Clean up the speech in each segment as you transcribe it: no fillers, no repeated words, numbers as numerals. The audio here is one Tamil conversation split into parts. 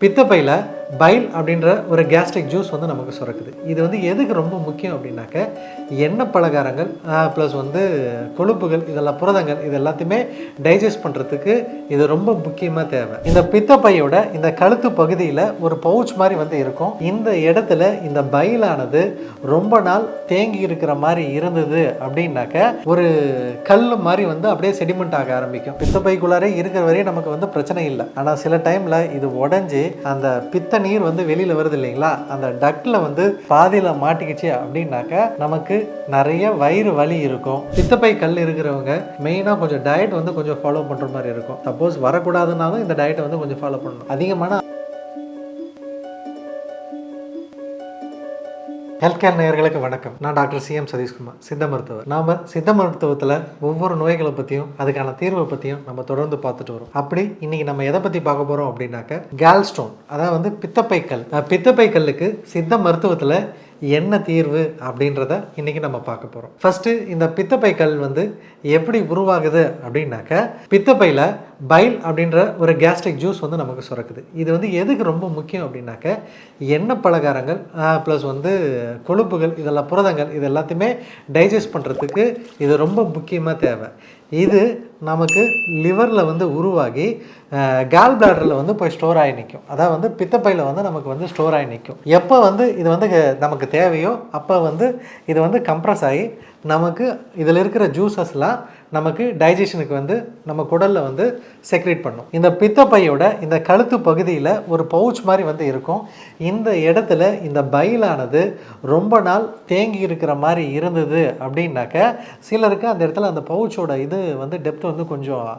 பித்தப்பையில் பைல் அப்படின்ற ஒரு கேஸ்ட்ரிக் ஜூஸ் வந்து நமக்கு சுரக்குது. இது வந்து எதுக்கு ரொம்ப முக்கியம் அப்படின்னாக்க, எண்ணெய் பலகாரங்கள் ப்ளஸ் வந்து கொழுப்புகள், இதெல்லாம் புரதங்கள் இது எல்லாத்தையுமே டைஜஸ்ட் பண்ணுறதுக்கு இது ரொம்ப முக்கியமாக தேவை. இந்த பித்தப்பையோட இந்த கழுத்து பகுதியில் ஒரு பவுச் மாதிரி வந்து இருக்கும். இந்த இடத்துல இந்த பைலானது ரொம்ப நாள் தேங்கி இருக்கிற மாதிரி இருந்தது அப்படின்னாக்க, ஒரு கல் மாதிரி வந்து அப்படியே செடிமெண்ட் ஆக ஆரம்பிக்கும். பித்தப்பைக்குள்ளாரே இருக்கிற வரையும் நமக்கு வந்து பிரச்சனை இல்லை. ஆனால் சில டைமில் இது உடஞ்சி அந்த பித்த நீர் வந்து வெளியில வருது இல்லைங்களா, அந்த டக்ட்ல வந்து பாதியில மாட்டிக்கிச்சு அப்படின்னாக்க நமக்கு நிறைய வயிறு வலி இருக்கும். பித்தப்பை கல் இருக்கிறவங்க மெயினா கொஞ்சம் டயட் வந்து கொஞ்சம் ஃபாலோ பண்ற மாதிரி இருக்கும். சப்போஸ் வரக்கூடாதுனாலும் இந்த டயட்டை வந்து கொஞ்சம் ஃபாலோ பண்ணணும். அதிகமான ஹெல்த் கேர் நேயர்களுக்கு வணக்கம். நான் டாக்டர் சிஎம் சதீஷ்குமார், சித்த மருத்துவர். நாம் சித்த மருத்துவத்தில் ஒவ்வொரு நோய்களை பற்றியும் அதுக்கான தீர்வை பற்றியும் நம்ம தொடர்ந்து பார்த்துட்டு வரோம். அப்படி இன்னைக்கு நம்ம எதை பற்றி பார்க்க போகிறோம் அப்படின்னாக்க, கேல் ஸ்டோன், அதாவது வந்து பித்தப்பை கல். பித்தப்பை கல்லுக்கு சித்த மருத்துவத்தில் என்ன தீர்வு அப்படின்றத இன்னைக்கு நம்ம பார்க்க போகிறோம். ஃபர்ஸ்ட், இந்த பித்தப்பை கல் வந்து எப்படி உருவாகுது அப்படின்னாக்க, பித்தப்பையில் பைல் அப்படின்ற ஒரு கேஸ்ட்ரிக் ஜூஸ் வந்து நமக்கு சுரக்குது. இது வந்து எதுக்கு ரொம்ப முக்கியம் அப்படின்னாக்க, எண்ணெய் பலகாரங்கள் ப்ளஸ் வந்து கொழுப்புகள், இதெல்லாம் புரதங்கள் இது எல்லாத்தையுமே டைஜஸ்ட் பண்ணுறதுக்கு இது ரொம்ப முக்கியமாக தேவை. இது நமக்கு லிவரில் வந்து உருவாகி கால் பிளாடரில் வந்து போய் ஸ்டோர் ஆகி நிற்கும். அதாவது வந்து பித்தப்பையில் வந்து நமக்கு வந்து ஸ்டோர் ஆகி நிற்கும். எப்போ வந்து இது வந்து நமக்கு தேவையோ அப்போ வந்து இது வந்து கம்ப்ரஸ் ஆகி நமக்கு இதில் இருக்கிற ஜூஸஸ்லாம் நமக்கு டைஜஷனுக்கு வந்து நம்ம குடலில் வந்து செக்ரேட் பண்ணும். இந்த பித்தப்பையோட இந்த கழுத்து பகுதியில் ஒரு பவுச் மாதிரி வந்து இருக்கும். இந்த இடத்துல இந்த பைலானது ரொம்ப நாள் தேங்கி இருக்கிற மாதிரி இருந்தது அப்படின்னாக்க, சிலருக்கு அந்த இடத்துல அந்த பவுச்சோட இது வந்து டெப்த் வந்து கொஞ்சம்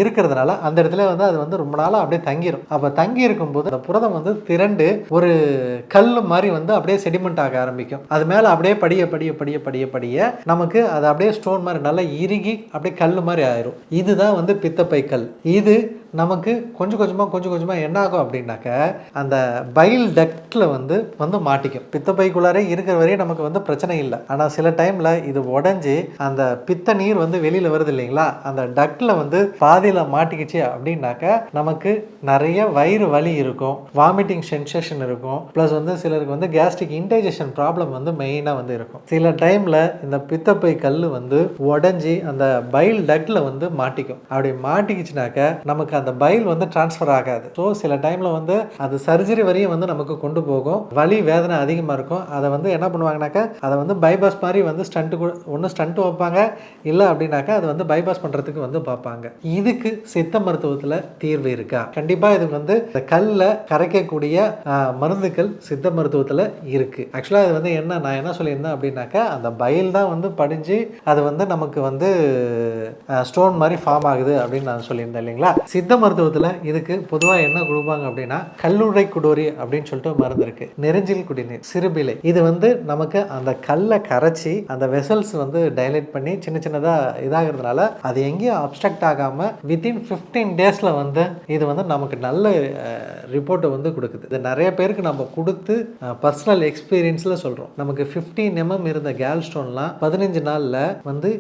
இருக்கிறதுனால அந்த இடத்துல வந்து அது வந்து ரொம்ப நாளாக அப்படியே தங்கிடும். அப்போ தங்கி இருக்கும்போது அந்த புரதம் வந்து திரண்டு ஒரு கல் மாதிரி வந்து அப்படியே செடிமெண்ட் ஆக ஆரம்பிக்கும். அது மேலே அப்படியே படிய படிய படிய படிய படிய நமக்கு அது அப்படியே ஸ்டோன் மாதிரி நல்லா இறுகி அப்படியே கல் மாதிரி ஆயிரும். இதுதான் வந்து பித்தப்பை கல். இது நமக்கு கொஞ்சம் கொஞ்சமாக என்ன ஆகும் அப்படின்னாக்க, அந்த பைல் டக்டில் வந்து மாட்டிக்கும். பித்தப்பைக்குள்ளாரே இருக்கிற வரையும் நமக்கு வந்து பிரச்சனை இல்லை. ஆனால் சில டைமில் இது உடஞ்சி அந்த பித்த நீர் வந்து வெளியில் வருது இல்லைங்களா, அந்த டக்டில் வந்து பாதியில் மாட்டிக்கிச்சு அப்படின்னாக்க நமக்கு நிறைய வயிறு வலி இருக்கும், வாமிட்டிங் சென்சேஷன் இருக்கும், ப்ளஸ் வந்து சிலருக்கு வந்து கேஸ்ட்ரிக் இன்டைஜஷன் ப்ராப்ளம் வந்து மெயினாக வந்து இருக்கும். சில டைமில் இந்த பித்தப்பை கல் வந்து உடஞ்சி அந்த பைல் டக்டில் வந்து மாட்டிக்கும். அப்படி மாட்டிக்கிச்சுனாக்க நமக்கு அந்த பைல் வந்து டிரான்ஸ்ஃபர் ஆகாது. ஸோ சில டைமில் வந்து அது சர்ஜரி வரையும் வந்து நமக்கு கொண்டு போகும். வலி வேதனை அதிகமாக இருக்கும். அதை வந்து என்ன பண்ணுவாங்கனாக்கா, அதை வந்து பைபாஸ் மாதிரி வந்து ஸ்டண்ட்டு வைப்பாங்க. இல்லை அப்படின்னாக்கா அது வந்து பைபாஸ் பண்ணுறதுக்கு வந்து பார்ப்பாங்க. இதுக்கு சித்த மருத்துவத்தில் தீர்வு இருக்கா? கண்டிப்பாக இது வந்து இந்த கல்லை கரைக்கக்கூடிய மருந்துகள் சித்த மருத்துவத்தில் இருக்கு. ஆக்சுவலாக அது வந்து நான் என்ன சொல்லியிருந்தேன் அப்படின்னாக்கா, அந்த பைல் தான் வந்து படிஞ்சு அது வந்து நமக்கு வந்து ஸ்டோன் மாதிரி ஃபார்ம் ஆகுது அப்படின்னு நான் சொல்லியிருந்தேன் இல்லைங்களா. சித்த மருத்துவத்தில் இதுக்கு பொதுவாக என்ன கொடுப்பாங்க அப்படின்னா, கல்லுடை குடோரி அப்படின்னு சொல்லிட்டு மருந்து இருக்கு. நெருஞ்சில் குடிநீர், சிறுபிலை. இது வந்து நமக்கு அந்த கல்லை கரைச்சி அந்த வெசல்ஸ் வந்து டைலேட் பண்ணி சின்ன சின்னதாக இதாகிறதுனால அது எங்கேயும் அப்ஸ்ட்ரக்ட் ஆகாமல் வித்தின் 15 டேஸில் வந்து இது வந்து நமக்கு நல்ல ரிப்போர்ட்டை வந்து கொடுக்குது. இது நிறைய பேருக்கு நம்ம கொடுத்து பர்சனல் எக்ஸ்பீரியன்ஸில் சொல்கிறோம். நமக்கு 15 mm இருந்த கேல் ஸ்டோன்லாம் 15 நாளில் வந்து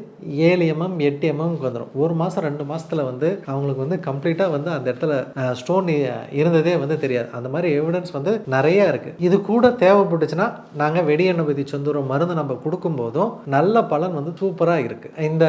7 mm 8 mm வந்துடும். 1 மாதம் 2 மாதத்தில் வந்து அவங்களுக்கு வந்து கம்ப்ளீட்டாக வந்து அந்த இடத்துல ஸ்டோன் இருந்ததே வந்து தெரியாது. அந்த மாதிரி எவிடன்ஸ் வந்து நிறைய இருக்குது. இது கூட தேவைப்பட்டுச்சுன்னா நாங்கள் வெடியெண்ணபதி செந்தூரம் மருந்து நம்ம கொடுக்கும் போதும் நல்ல பலன் வந்து சூப்பராக இருக்குது. இந்த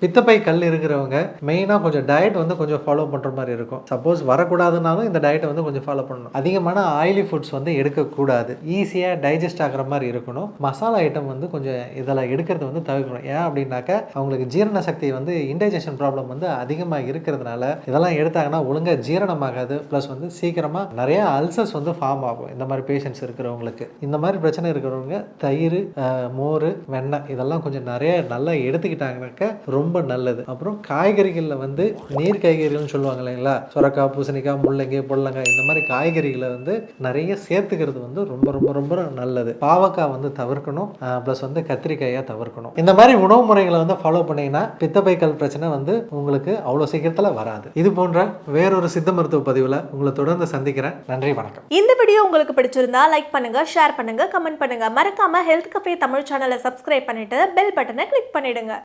பித்தப்பை கல் இருக்கிறவங்க மெயினாக கொஞ்சம் டயட் வந்து கொஞ்சம் ஃபாலோ பண்ணுற மாதிரி இருக்கும். சப்போஸ் வரக்கூடாதுனாலும் இந்த டயட்டை வந்து கொஞ்சம் ஃபாலோ பண்ணணும். அதிகமான ஆயிலி ஃபுட்ஸ் வந்து எடுக்கக்கூடாது. ஈஸியாக டைஜஸ்ட் ஆகிற மாதிரி இருக்கணும். மசாலா ஐட்டம் வந்து கொஞ்சம் இதெல்லாம் எடுக்கிறது வந்து தவிர்க்கணும். ஏன் அப்படின்னாக்க, அவங்களுக்கு ஜீரண சக்தி வந்து இன்டைஜஷன் ப்ராப்ளம் வந்து அதிகமாக இருக்கிறதுனால இதெல்லாம் எடுத்தாங்கன்னா ஒழுங்காக ஜீரணமாகாது. ப்ளஸ் வந்து சீக்கிரமாக நிறைய அல்சர்ஸ் வந்து ஃபார்ம் ஆகும். இந்த மாதிரி பேஷண்ட்ஸ் இருக்கிறவங்களுக்கு, இந்த மாதிரி பிரச்சனை இருக்கிறவங்க தயிர், மோர், வெண்ணெய் இதெல்லாம் கொஞ்சம் நிறைய நல்லா எடுத்துக்கிட்டாங்கனாக்க ரொம்ப நல்லது. அப்புறம் காய்கறிகளில் வந்து நீர் காய்கறிகள்னு சொல்லுவாங்க இல்லைங்களா, சுரக்காய், பூசணிக்காய், முள்ளங்கி, பொடலங்காய் இந்த மாதிரி காய்கறிகளை வந்து நிறைய சேர்த்துக்கிறது வந்து ரொம்ப ரொம்ப ரொம்ப நல்லது. பாவக்காய் வந்து தவிர்க்கணும். ப்ளஸ் வந்து கத்திரிக்காயை தவிர்க்கணும். இந்த மாதிரி உணவு முறைகளை வந்து ஃபாலோ பண்ணீங்கன்னா பித்தப்பை கல் பிரச்சனை வந்து உங்களுக்கு அவ்வளோ சீக்கிரத்தில் வராது. இது போன்ற வேறொரு சித்த மருத்துவ பதிவில் உங்களை தொடர்ந்து சந்திக்கிறேன். நன்றி, வணக்கம். இந்த வீடியோ உங்களுக்கு பிடிச்சிருந்தா லைக் பண்ணுங்க, ஷேர் பண்ணுங்க, கமெண்ட் பண்ணுங்க. மறக்காம ஹெல்த் கஃபே தமிழ் சேனலை சப்ஸ்கிரைப் பண்ணிட்டு பெல் பட்டனை கிளிக் பண்ணிடுங்க.